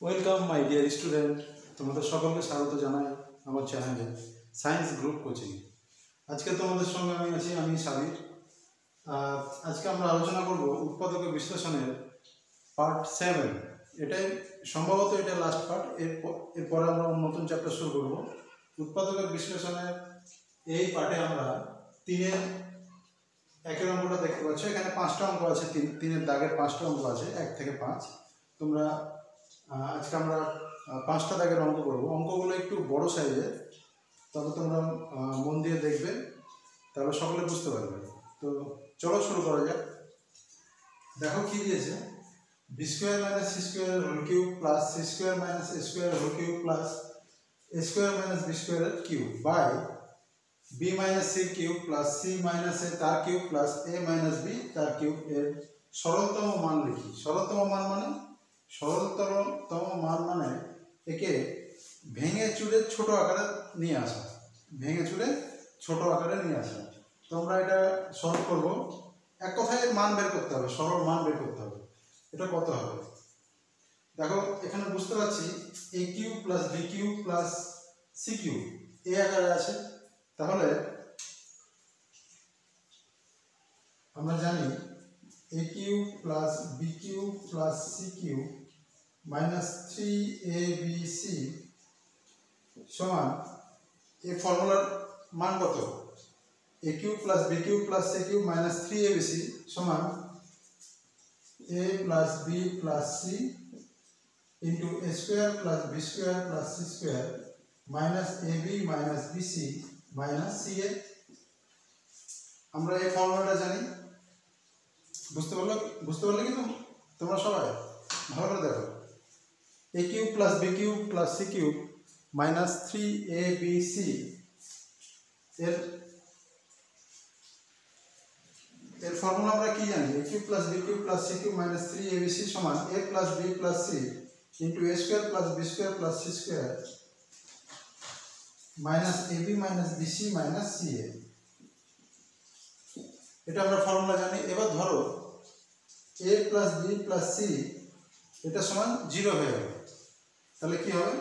Welcome my dear student, তোমাদের সকলকে স্বাগত জানাই আমার চ্যানেলে সায়েন্স গ্রুপ কোচিং। আজকে তোমাদের সঙ্গে আমি সাবির। আজকে আমরা আলোচনা করব উৎপাদক বিশ্লেষণের পার্ট 7। এটাই সম্ভবত এটা লাস্ট পার্ট। এরপরে আমরা নতুন চ্যাপ্টার শুরু করব। উৎপাদকের বিশ্লেষণের এই পার্টে আমরা 3-এর 1-এর অঙ্কটা দেখতে পাচ্ছ। এখানে 5টা অঙ্ক আছে, 3-এর দাগের 5টা অঙ্ক আছে, 1 থেকে 5। তোমরা আজকে আমরা 5টা দাগের অঙ্ক করব। অঙ্কগুলো একটু বড় সাইজের, তবে তোমরা মন দিয়ে দেখবে, তাহলে সকলে বুঝতে পারবে। তো চলো শুরু করা যাক। দেখো কি দিয়েছে, B square minus C square whole cube plus C square minus A square whole cube plus A square minus B square cube by B minus C cube plus C minus A তার cube plus A minus B তার cube এর সরলতম মান লিখি। সরলতম মান মানে একে ভেঙে চুরে ছোট আকারে নিয়ে আসা। তোমরা এটা সলভ করবো। এক কথায় মান বের করতে হবে, সরল মান বের করতে হবে। এটা কত হবে দেখো, এখানে বুঝতে পারছি a cube plus b cube plus c cube এ আকারে আছে। তাহলে আমরা জানি a cube plus b cube plus c cube minus 3abc সমান, এই ফর্মুলার মান কত? a cube plus b cube plus c cube minus 3abc সমান a plus B plus c into a square plus B square plus C square minus ab minus b c minus c a. আমরা এই ফর্মুলাটা জানি। বুঝতে পারলে কি তোমরা সবাই ভালো করে দেখো। A cube plus b cube plus c cube minus 3abc এর ফর্মুলা আমরা কি জানি? A cube plus b cube plus c cube minus 3abc সমান a plus B plus c into a square plus B square plus C square minus a b minus b c minus c a. এটা আমরা formula জানি। এবার ধরো a plus B plus c এটা সমান 0 হয়ে যাবে। তাহলে কি হবে?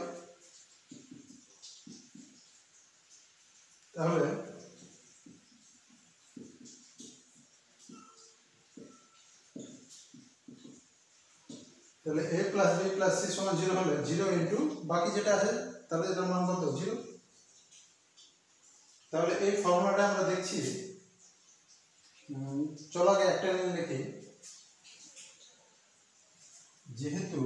তাহলে a plus B plus C সমান 0 হলে 0 ইন্টু বাকি যেটা আছে, তাহলে এটার মান কত? 0। তাহলে এই ফর্মুলাটা আমরা দেখছি। চলো আগে একটা নিয়ে দেখি। যেহেতু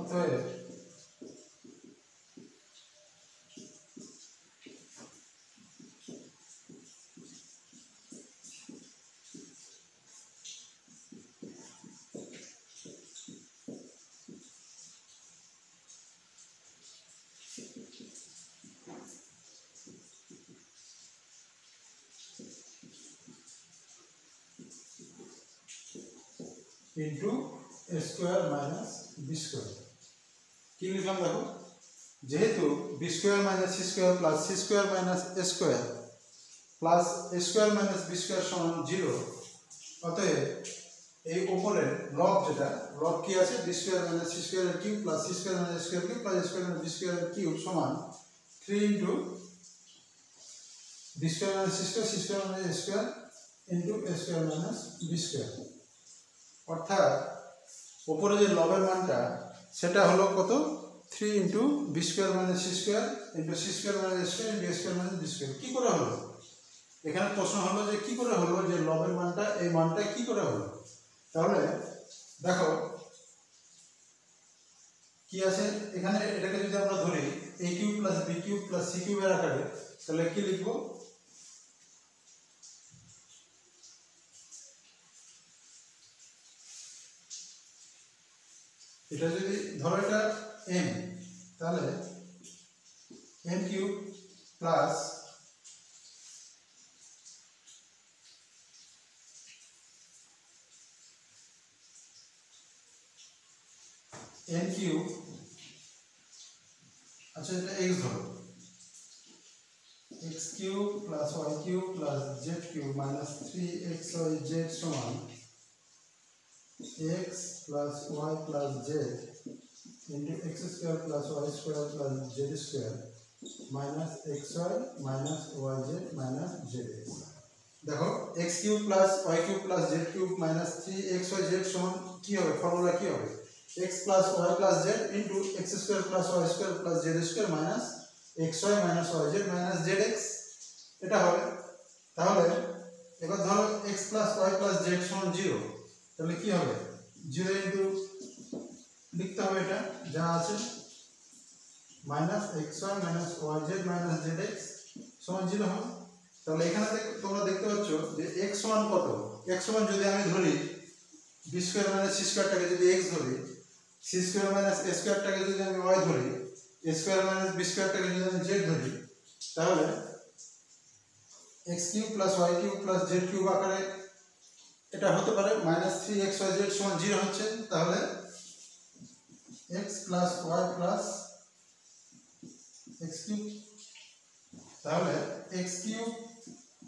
অতএব into a square minus B square. কি লিখলাম দেখো, যেহেতু b square minus C square plus C square minus এ স্কোয়ার প্লাস এ স্কোয়ার মাইনাস বি স্কোয়ার সমান 0, অতএব এই উপরের লব যেটা লব কি আছে, b square minus C square cube plus C square minus square cube plus square minus B square cube সমান 3 into b square minus C square c square minus square into a square minus B square. অর্থাৎ উপরে যে লবের মানটা সেটা হলো কত? 3 into b square minus C square into c square minus square into a square minus B square. কী করে হলো? এখানে প্রশ্ন হলো যে কি করে হলো, যে লবের মানটা এই মানটা কি করে হলো। তাহলে দেখো কি আছে এখানে। এটাকে যদি আমরা ধরি a cube plus b cube plus c কিউবের আকারে, তাহলে কি লিখবো? এটা যদি ধরো এটা m, তাহলে m cube plus n cube, আচ্ছা এটা x ধরো, x cube plus y cube plus z cube minus 3xyz সমান x plus y plus z into x square plus y square plus z square minus xy minus yz minus zx। দেখো x cube plus y cube plus z cube minus 3xyz সমান কি হবে, formula কি হবে, x plus y plus z into x square plus y square plus z square minus xy minus yz minus zx, এটা হবে। তাহলে এবার ধরো x plus y plus z সমান 0, তাহলে কি হবে, 0 ইনটু লিখতে হবে এটা যা আছে minus xy minus yz minus zx সমান 0 হবে। তাহলে এখানে তোমরা দেখতে পাচ্ছ যে x সমান কত, x সমান যদি আমি ধরি b স্কয়ার মাইনাস c স্কয়ারটাকে যদি x ধরি, c স্কয়ার মাইনাস a স্কয়ারটাকে যদি আমি y ধরি, a স্কয়ার মাইনাস b স্কয়ারটাকে যদি আমি z ধরি, তাহলে x cube plus y cube plus z cube আকারে এটা হতে পারে মাইনাস 3xyz সমান 0 হচ্ছে। তাহলে x plus y plus x cube, তাহলে x cube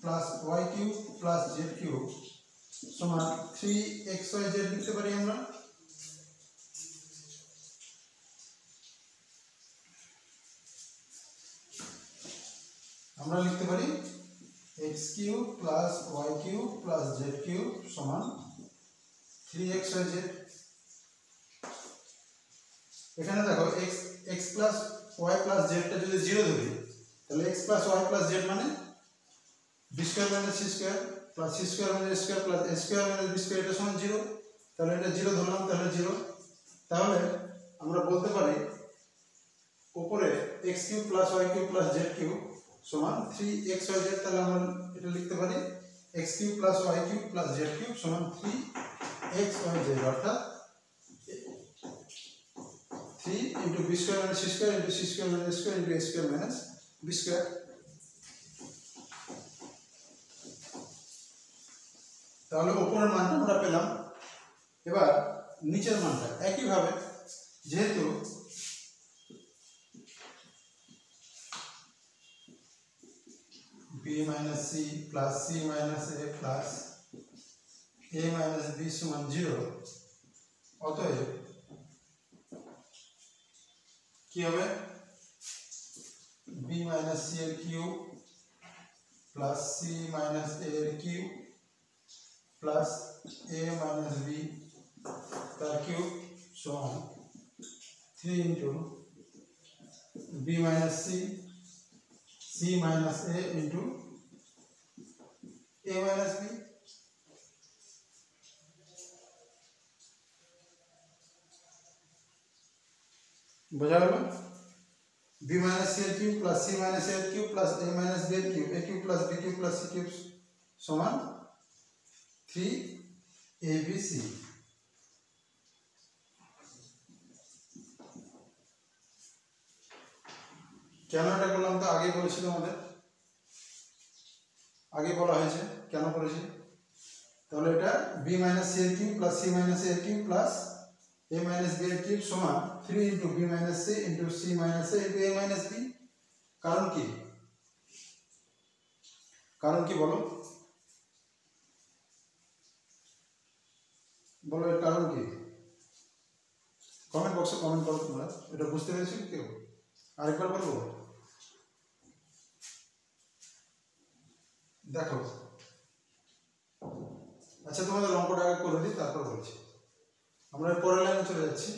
plus y cube plus z cube সমান 3xyz লিখতে পারি আমরা। আমরা লিখতে পারি x cube plus y cube plus z cube সমান 3xyz। এখানে দেখো x plus y plus z টা যদি 0 ধরি, তাহলে x plus y plus z মানে b square minus c square plus c square minus a square plus a square minus b square এটা সমান 0, তাহলে এটা 0 ধরলাম, তাহলে 0। তাহলে আমরা বলতে পারি উপরে x cube plus y cube plus z cube সমান 3xyz, তাহলে আমরা এটা লিখতে পারি x cube plus y cube plus z cube সমান 3xyz, অর্থাৎ 3 into b square minus c square into c square minus a square into a square minus b square। তাহলে উপরের মানটা আমরা পেলাম। এবার নিচের মানটা একই ভাবে, যেহেতু b minus c plus c minus a plus a minus b সমান 0, অতএব কি হবে, b minus c এর cube plus c minus a এর cube plus a minus b তার কিউব সমান 3 into b minus c c minus a into a minus b। বোঝা গেল, b minus c এর cube plus c minus a এর cube plus a minus b এর cube, a cube plus b cube plus c cube সমান 3abc। কেন এটা করলাম তো আগে বলেছিল, আমাদের আগে বলা হয়েছে কেন করেছি। তাহলে এটা b minus c এর cube plus c minus a এর cube plus a minus b এর কিউব সমান 3 into b minus c into c minus a into a minus b। কারণ কি, কারণ কি বলো, বলো এর কারণ কি, কমেন্ট বক্সে কমেন্ট করো তোমরা। এটা বুঝতে পেরেছো কেউ, আরেকবার বলবো, দেখো। আচ্ছা তোমাদের অঙ্কটা আগে করে দিই, তারপর বলছি। আমরা পরের লাইনে চলে যাচ্ছি।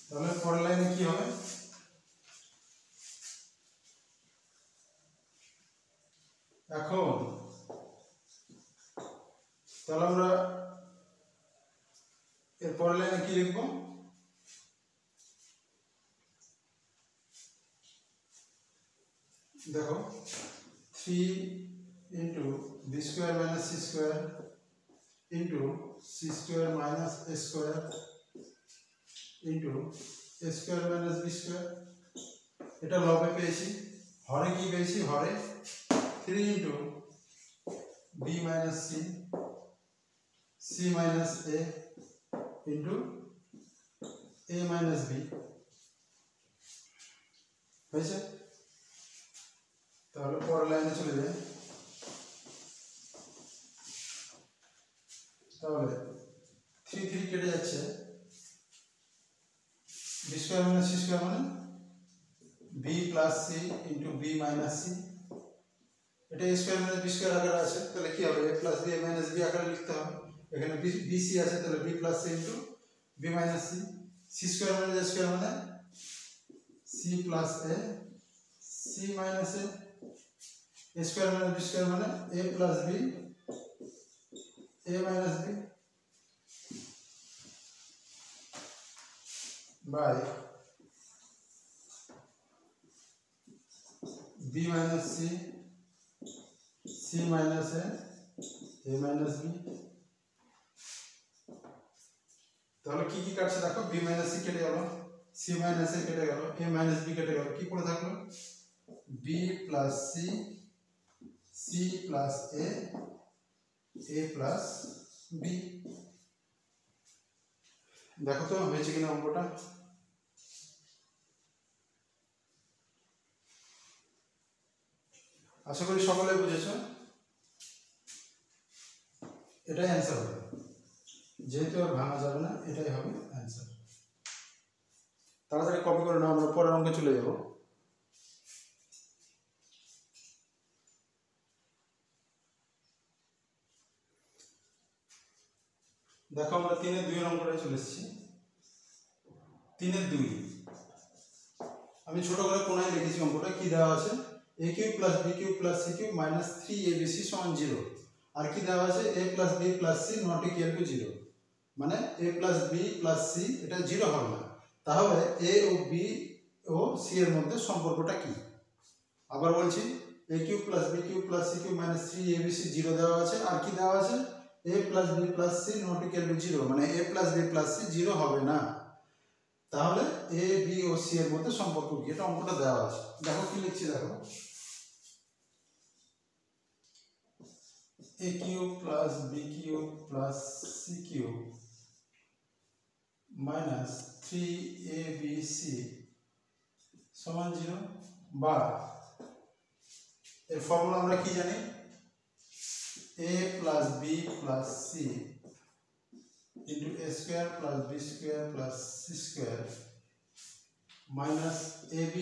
তাহলে পরের লাইনে কি হবে, এখন তাহলে আমরা এর পরের লাইনে কি লিখবো, দেখো 3 into b square minus c square into c square minus a square into a square minus b square। এটা লবে পেয়েছি, হরে কি পেয়েছি, হরে 3 into b minus c c minus a into a minus b হয়েছে। তাহলে পরের লাইনে চলে যাই। তাহলে 3 3 কেটে যাচ্ছে, b square minus c square মানে b plus c into b minus c। এটা a square minus b square আকারে আছে, তাহলে কি হবে, a plus b a minus b আকারে লিখতে হবে। এখানে b c আছে, তাহলে b plus c into b minus c। c square minus a square মানে c plus a c minus a। a square minus b square মানে a plus b a minus b by b minus c c minus a minus b। তাহলে কি কি কাটছে দেখো, b minus c কেটে গেল, c minus a কেটে গেল, a minus b কেটে গেল, কি পড়ে থাকলো b plus c c plus a plus b। দেখো তো হয়েছে কিনা অঙ্কটা। আশা করি সকলে বুঝেছো। এটাই অ্যান্সার হবে, যেহেতু আর ভাঙা যাবে না, এটাই হবে অ্যান্সার। তাড়াতাড়ি কপি করে নাও, আমরা পরের অঙ্কে চলে যাব। দেখো আমরা 3-এর 2 অঙ্কটায় চলে এসেছি। 3-এর 2 আমি ছোট করে কোণায় লিখেছি অঙ্কটা। কি দেওয়া আছে, a cube plus b cube plus c cube minus 3abc সমান 0। আর কি দেওয়া আছে, a plus b plus c not equal to 0, মানে a plus b plus c এটা 0 হবে না। তাহলে a O b O c এর মধ্যে সম্পর্কটা কি। আবার বলছি, a cube plus b cube plus c cube minus 3abc 0 দেওয়া আছে। আর কি দেওয়া আছে, a plus b plus c not equal to 0, মানে a plus b plus c 0 হবে না। তাহলে a b ও c এর মধ্যে সম্পর্ক কি, এটা অঙ্কটা দেওয়া আছে। দেখো কি লিখছি, দেখো a cube plus b cube plus c cube minus 3abc সমান 0, বা এর ফর্মুলা আমরা কি জানি, a plus b plus c into a square plus b square plus c square minus ab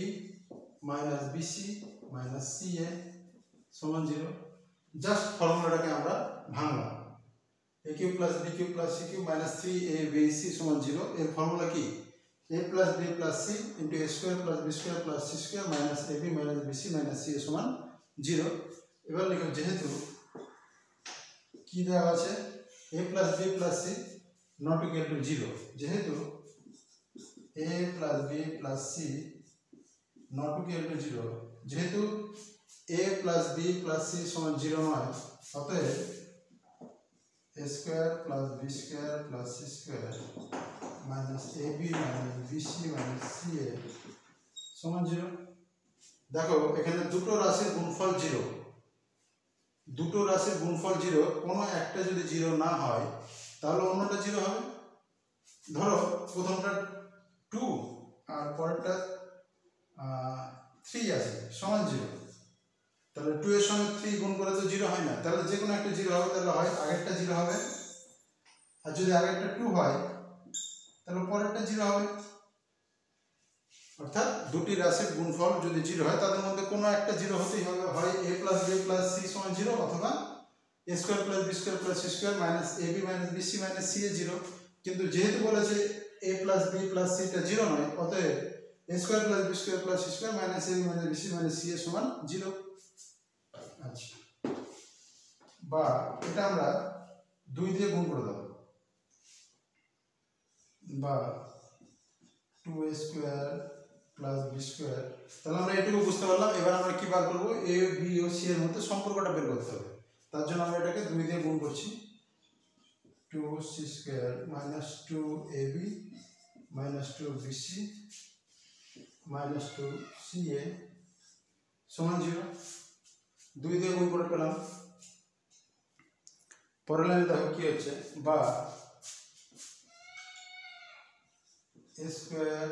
minus bc minus ca সমান 0। Just ফর্মুলাটাকে আমরা ভাঙলাম, a cube plus b cube plus c cube minus 3abc সমান 0। এর formula কি, a plus b plus c into a square plus b square plus c square minus ab minus bc minus ca সমান 0। এবার লিখো, যেহেতু কি দেওয়া আছে, a plus b plus c not equal to 0, যেহেতু a plus b plus c not equal to 0, যেহেতু a plus b plus c সমান 0 নয়, অতএব a square plus b square plus c square minus ab minus bc minus ca সমান 0। দেখো এখানে দুটো রাশির গুণফল 0, দুটো রাশির গুণফল 0, কোনো একটা যদি 0 না হয় তাহলে অন্যটা 0 হবে। ধরো প্রথমটা 2 আর পরেরটা 3 আছে সমান 0, তাহলে 2 এর সঙ্গে 3 গুণ করে তো 0 হয় না, তাহলে যে কোনো একটা 0 হবে। তাহলে হয় আগেরটা 0 হবে, আর যদি আগেরটা 2 হয় তাহলে পরেরটা 0 হবে। অর্থাৎ দুটি রাশির গুণফল যদি 0 হয় তাদের মধ্যে কোনো একটা 0 হতেই হবে, হয় a plus b plus c সমান 0 অথবা a square plus b square plus c square minus ab minus bc minus ca 0। কিন্তু যেহেতু বলেছে a plus b plus c টা 0 নয়, অতএব a square plus b square plus c square minus ab minus bc minus ca সমান 0। আচ্ছা, বা এটা আমরা 2 দিয়ে গুণ করে দেব, বা 2a square plus B square. তাহলে আমরা এটুকু বুঝতে পারলাম। এবার আমরা কি বার করবো? এ বি ও সি এর মধ্যে সম্পর্কটা বের করতে হবে। তার জন্য আমরা এটাকে 2 দিয়ে গুণ করছি। 2c square minus 2ab minus 2bc minus 2ca সমান 0। 2 দিয়ে গুণ করে পেলাম। পরের লাইনে দেখো কি হচ্ছে, বা a square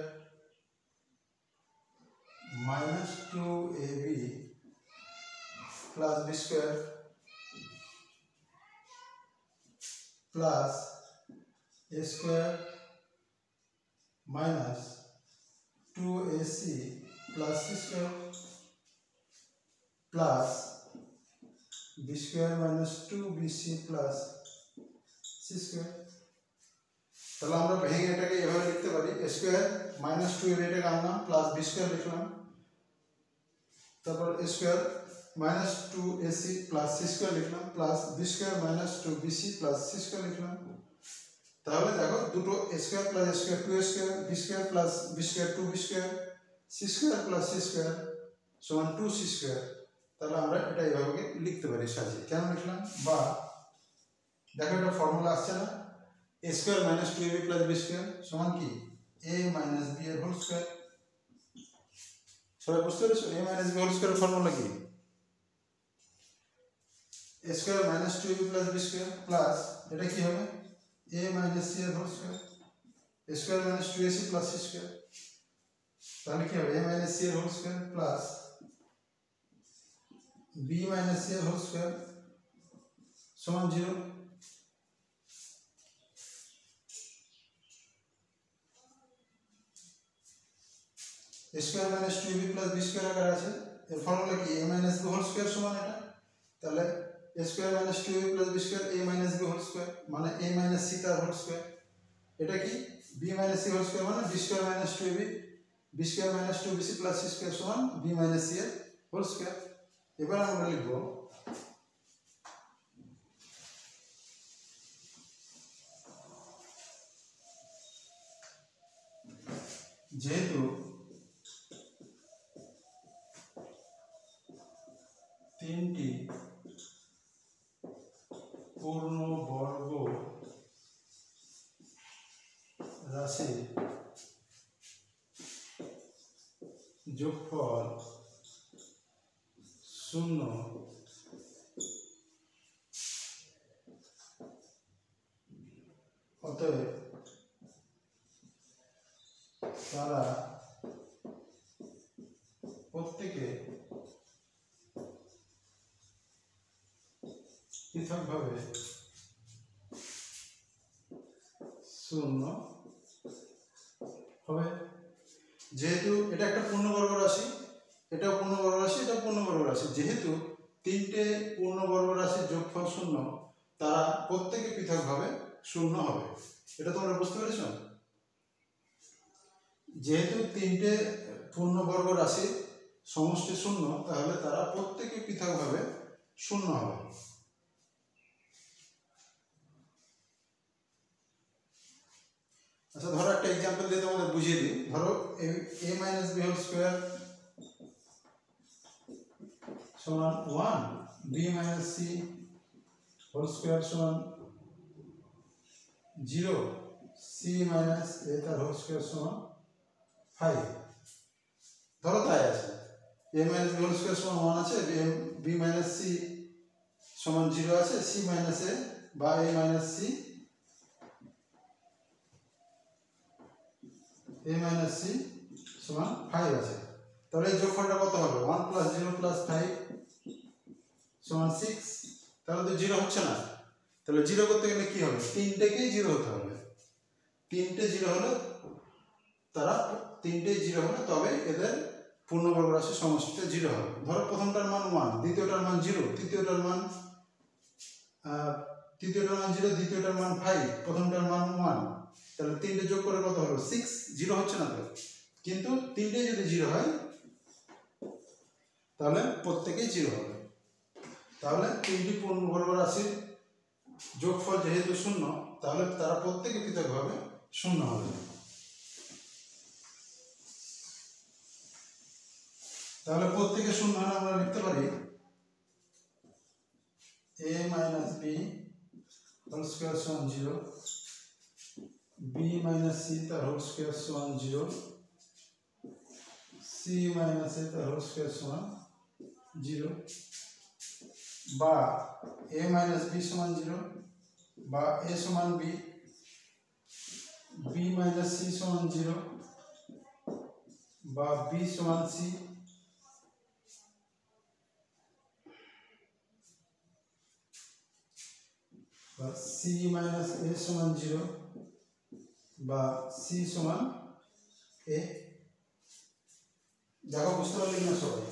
minus 2ab plus B square plus a square minus 2ac plus c square plus B square minus 2bc plus c square. তাহলে আমরা ভেঙে এটাকে এভাবে লিখতে পারি, a স্কোয়ার মাইনাস 2ab এটাকে আনলাম প্লাস বি স্কোয়ার লিখলাম, তারপর a square minus 2ac plus c square লিখলাম plus B square minus 2bc plus c square লিখলাম। তাহলে দেখো দুটো a square plus a square 2a square, b square plus B square 2b square, c square plus c square সমান 2c square. তাহলে আমরা এটা এইভাবে লিখতে পারি সাজিয়ে। কেন লিখলাম? বা দেখো এটা ফর্মুলা আসছে না, a square minus 2ab plus B square সমান কি a মাইনাস b এর হোল স্কোয়ার। সবাই বুঝতে পেরেছো? a মাইনাস b হোল স্কোয়ারের ফর্মুলা কি? a square minus 2ab plus B square plus এটা কি হবে a মাইনাস c এর whole square, a square minus 2ac plus c square. তাহলে কি হবে a মাইনাস c এর whole square plus b minus c এর হোল স্কোয়ার সমান 0। a square minus 2ab plus B square আকারে আছে, এর ফর্মুলা কি a minus b whole square সমান এটা। তাহলে a square minus 2ab plus B square a minus b whole square মানে a মাইনাস c তার হোল স্কোয়ার। এটা কি b minus c whole square মানে b square minus 2ab b square minus 2bc plus c square সমান b minus c এর whole square. এবার আমরা লিখব যেহেতু তিনটি পূর্ণবর্গ রাশির যোগফল 0, অতএব তারা প্রত্যেকে পৃথকভাবে 0 হবে। যেহেতু এটা একটা পূর্ণবর্গ রাশি, এটাও পূর্ণবর্গ রাশি, এটাও পূর্ণবর্গ রাশি, যেহেতু তিনটে পূর্ণবর্গ রাশির যোগফল 0, তারা প্রত্যেকে পৃথকভাবে 0 হবে। এটা তোমরা বুঝতে পেরেছ? যেহেতু তিনটে পূর্ণবর্গ রাশির সমষ্টি 0, তাহলে তারা প্রত্যেকে পৃথকভাবে 0 হবে। আচ্ছা, ধরো একটা এক্সাম্পল দিয়ে তোমাদের বুঝিয়ে দিই। ধরো a minus b whole square সমান 1, b minus c whole square সমান 0, c মাইনাস a তার হোল স্কোয়ার সমান 5। ধরো তাই আছে, a minus b whole square সমান 1 আছে, b মাইনাস c সমান 0 আছে, c মাইনাস a বা a minus c a minus c সমান 5 আছে। তাহলে এই যোগফলটা কত হবে? 1 প্লাস 0 প্লাস 5 সমান 6। তাহলে তো 0 হচ্ছে না। তাহলে 0 করতে গেলে কি হবে? তিনটেকেই 0 হতে হবে। তিনটে 0 হলে তারা তিনটেই 0 হবে, তবে এদের পূর্ণবর্গ রাশির সমষ্টিটা 0 হবে। ধরো প্রথমটার মান 1, দ্বিতীয়টার মান 0, তৃতীয়টার মান 0, দ্বিতীয়টার মান 5, প্রথমটার মান 1। তাহলে তিনটে যোগ করে কত হলো? 6। 0 হচ্ছে না তো, কিন্তু তিনটেই যদি 0 হয় তাহলে প্রত্যেকেই 0 হবে। তাহলে তিনটি পূর্ণবর্গ রাশির যোগফল যেহেতু 0, তাহলে তারা প্রত্যেকে পৃথকভাবে 0 হবে। তাহলে প্রত্যেকের শূন্য হলে আমরা লিখতে পারি a minus b whole square সমান 0, b minus c তার হোল স্কয়ার সমান 0, c minus a তার হোল স্কয়ার সমান 0, বা a minus b সমান 0, বা a সমান b, b minus c সমান 0, বা b সমান c, বা c minus a সমান 0, বা c সমান a। দেখো বুঝতে পারলে কিনা সবাই?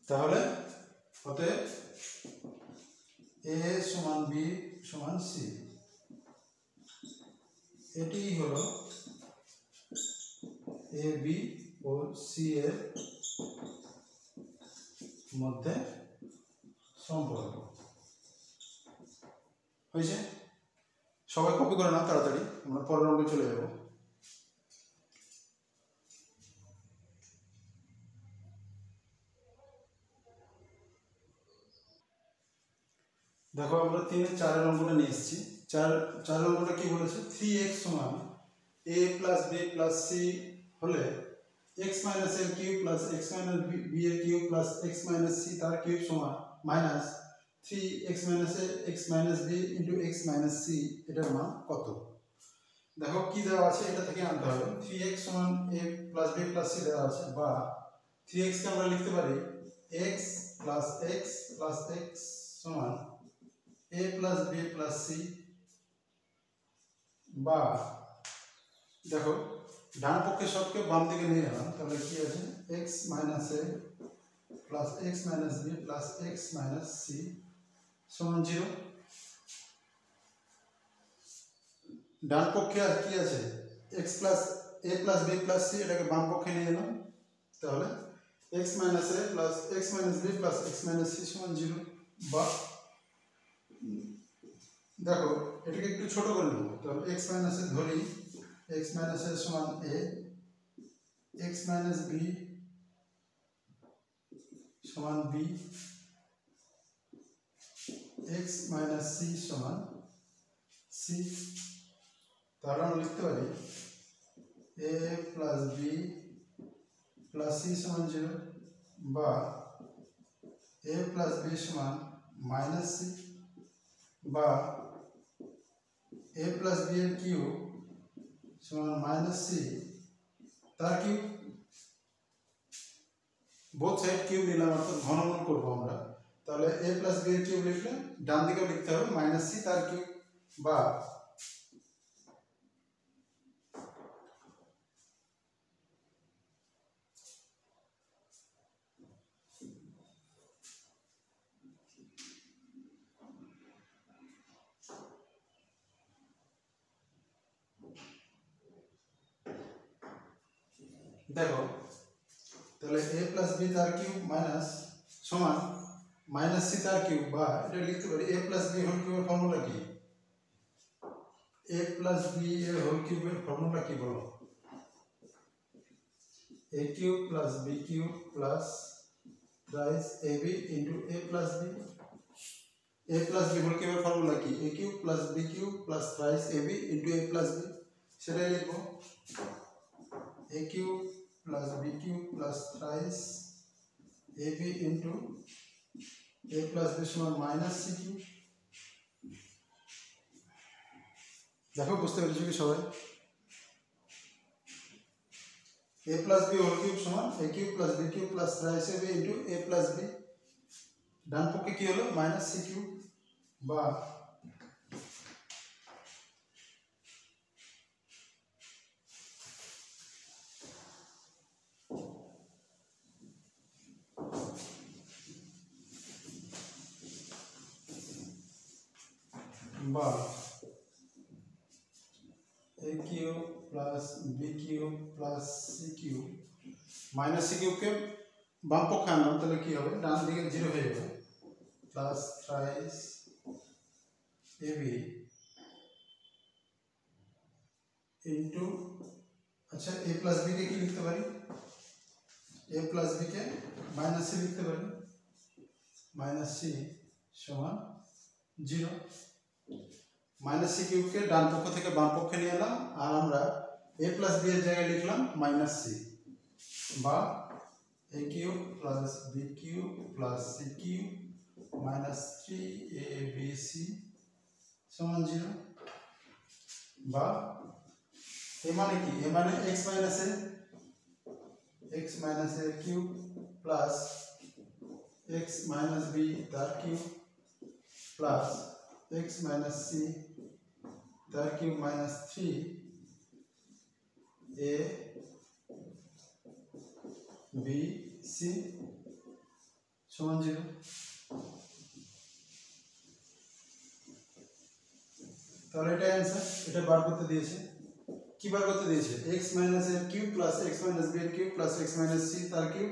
তাহলে অতএব a সমান b সমান c, এটি হলো a b ও c এর মধ্যে সম্পর্ক। হয়েছে? সবাই কপি করে নাও তাড়াতাড়ি, আমরা পরের অঙ্কে চলে যাব। দেখো আমরা 3-4 অঙ্কটা নিয়ে এসেছি। 4 অঙ্কটা কি বলেছে? 3x সমান a plus b plus c হলে x মাইনাস এর cube plus x minus b এর cube plus x minus c তার কিউব সমান minus 3x minus a x minus b into x minus c, এটার মান কত? দেখো কি দেওয়া আছে, এটা থেকে আনতে হবে। 3x সমান a plus b plus c দেওয়া আছে, বা 3x কে আমরা লিখতে পারি x plus x plus x সমান a plus b plus c, বা দেখো ডান পক্ষে সবকে বাম দিকে নিয়ে এলাম, তাহলে কি আছে x minus a plus x minus b plus x minus c সমান 0। ডান পক্ষে আর কি আছে x plus a plus b plus c, এটাকে বাম পক্ষে নিয়ে এলাম, তাহলে x minus a plus x minus b plus x minus c সমান 0। বা দেখো এটাকে একটু ছোট করে নেব, তাহলে x মাইনাস a ধরি, x মাইনাস a সমান a, x মাইনাস b সমান b, x মাইনাস c সমান c। তাহলে আমরা লিখতে পারি a plus b plus c সমান 0, বা a প্লাস b সমান মাইনাস c, বা a প্লাস b এর কিউব সমান মাইনাস c তার কিউব। বোথ সাইড কিউব নিলাম, অর্থাৎ ঘনমূল করবো আমরা। তাহলে a প্লাস b এর কিউব লিখলে ডান দিকে লিখতে হবে মাইনাস c তার কিউব, বা দেখো তাহলে a প্লাস b তার কিউব মাইনাস সমান মাইনাস c তার কিউব, বা এটা লিখতে পারি a প্লাস b হোল কিউবের ফর্মুলা কি? a প্লাস b এর হোল কিউবের ফর্মুলা কি বলো? a cube plus b cube plus thrice ab into a plus b। a plus b whole কিউবের ফর্মুলা কি? a cube plus b cube plus thrice ab into a plus b, সেটাই লিখবো। a cube plus b cube plus thrice ab into a plus b সমান minus c cube. দেখো বুঝতে পেরেছো কি সবাই? a plus b whole cube সমান a cube plus b cube plus thrice ab into a plus b, ডান পক্ষে কি হলো মাইনাস c কিউব, বা বা a cube plus b cube plus c cube, minus c কিউবকে বাম পক্ষে আনলাম, তাহলে কি হবে ডান দিকে 0 হয়ে যাবে, প্লাস থ্রাইস AB ইন্টু, আচ্ছা a প্লাস b কে কি লিখতে পারি, a plus b K minus c লিখতে পারি, মাইনাস c সমান 0। মাইনাস c কিউবকে ডান পক্ষ থেকে বাম পক্ষে নিয়ে এলাম, আর আমরা a প্লাস b এর জায়গায় লিখলাম মাইনাস c, বা a cube plus b cube plus c cube minus 3abc সমান 0, বা এ মানে কি, এ মানে x minus a cube plus x minus b তার cube plus x minus c তার কিউব মাইনাস 3abc সমান 0। তাহলে এটা অ্যান্সার, এটা বার করতে দিয়েছে। কি বার করতে দিয়েছে, x minus a cube plus x minus b এর cube plus x minus c তার cube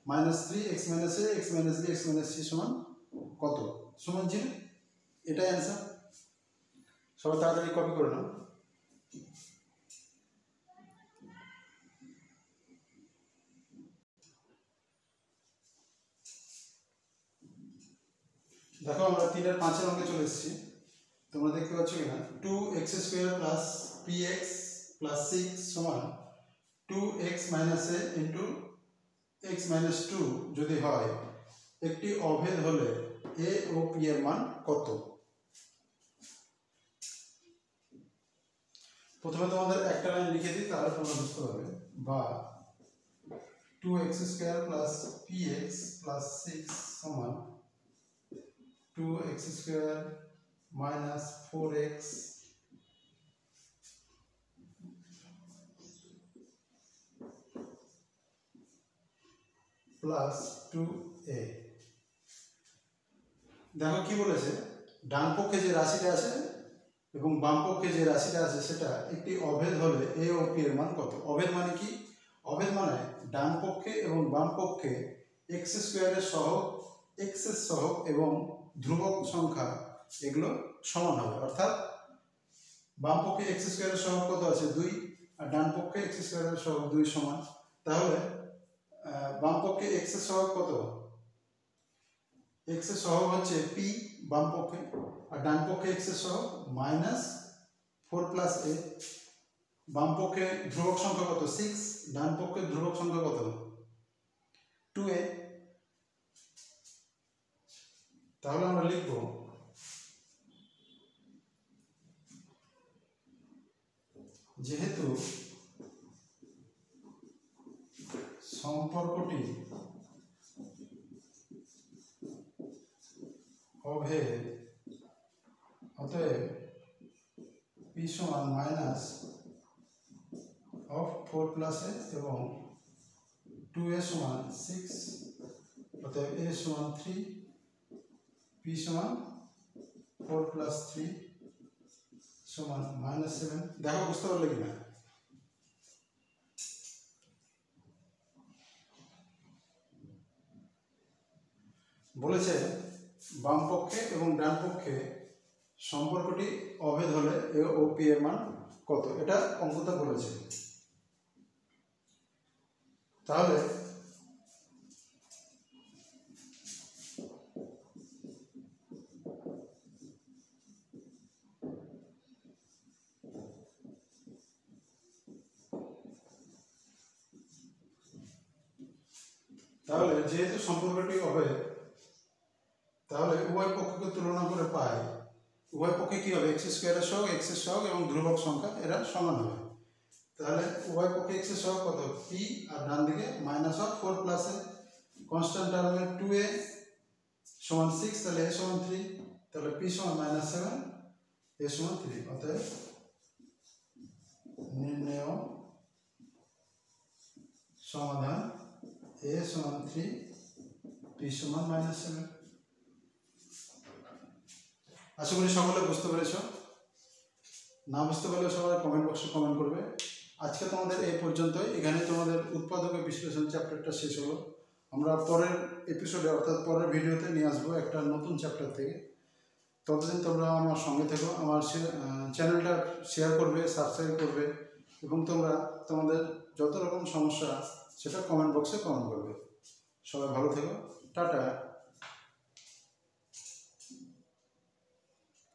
minus 3 x minus a x minus b x minus c সমান কত, সমান 0। এটাই অ্যান্সার। সবাই তাড়াতাড়ি কপি করে নাও। দেখো আমরা 3 আর 5 এর অঙ্কে চলে এসেছি, তোমরা দেখতে পাচ্ছ কিনা, 2x square plus px plus 6 সমান 2x minus a into x minus 2 যদি হয়, একটি অভেদ হলে a ও p এর মান কত। প্রথমে তোমাদের একটা লাইন লিখে দিই, তাহলে তোমরা বুঝতে পারবে। বা 2x square plus px plus 6 সমান 2x square minus 4x plus 2a। দেখো কি বলেছে, ডান পক্ষে যে রাশিটা আছে এবং বাম পক্ষে যে রাশিটা আছে সেটা একটি অভেদ হলে a ও p এর মান কত। অভেদ মানে কি, অভেদ মানে ডান পক্ষে এবং বাম পক্ষে x স্কয়ারের সহগ, x এর সহগ এবং ধ্রুবক সংখ্যা এগুলো সমান হবে। অর্থাৎ বাম পক্ষে x স্কয়ারের সহগ কত আছে 2, আর ডান পক্ষে x স্কয়ারের সহগ 2 সমান। তাহলে বাম পক্ষে x এর সহগ কত, x এর সহগ হচ্ছে p বাম পক্ষে, আর ডান পক্ষে x এর সহগ মাইনাস 4 প্লাস a। বাম পক্ষে ধ্রুবক সংখ্যা কত 6, ডান পক্ষে ধ্রুবক সংখ্যা কত 2a। তাহলে আমরা লিখব যেহেতু সম্পর্কটি অভেদ, অতএব p সমান মাইনাস অফ 4 প্লাস a এবং 2a সমান 6, অতএব a সমান 3, p সমান 4 প্লাস 3 সমান মাইনাস 7। দেখো বুঝতে পারলে কিনা। বলেছে বাম পক্ষে এবং ডান পক্ষে সম্পর্কটি অভেদ হলে a ও p এর মান কত, এটা অঙ্কটা বলেছে। তাহলে যেহেতু সম্পর্কটি অভেদ, তাহলে উভয় পক্ষকে তুলনা করে পাই উভয় পক্ষে কি হবে, x স্কয়ারের সহগ, x এর সহগ এবং ধ্রুবক সংখ্যা এরা সমান হবে। তাহলে উভয় পক্ষে x এর সহগ কত p, আর ডান দিকে minus of 4 plus a, constant টার্মে 2a সমান 6, তাহলে a সমান 3, তাহলে p সমান মাইনাস 7, a সমান 3। অতএব নির্ণেয় সমাধান a সমান 3, p সমান মাইনাস 7। আশা করি সকলে বুঝতে পেরেছ। না বুঝতে পারলে সবাই কমেন্ট বক্সে কমেন্ট করবে। আজকে তোমাদের এই পর্যন্তই, এখানে তোমাদের উৎপাদক বিশ্লেষণ চ্যাপ্টারটা শেষ হলো। আমরা পরের এপিসোডে অর্থাৎ পরের ভিডিওতে নিয়ে আসবো একটা নতুন চ্যাপ্টার থেকে। ততদিন তোমরা আমার সঙ্গে থেকো, আমার চ্যানেলটা শেয়ার করবে, সাবস্ক্রাইব করবে এবং তোমরা তোমাদের যত রকম সমস্যা সেটা কমেন্ট বক্সে কমেন্ট করবে। সবাই ভালো থেকো, টাটা।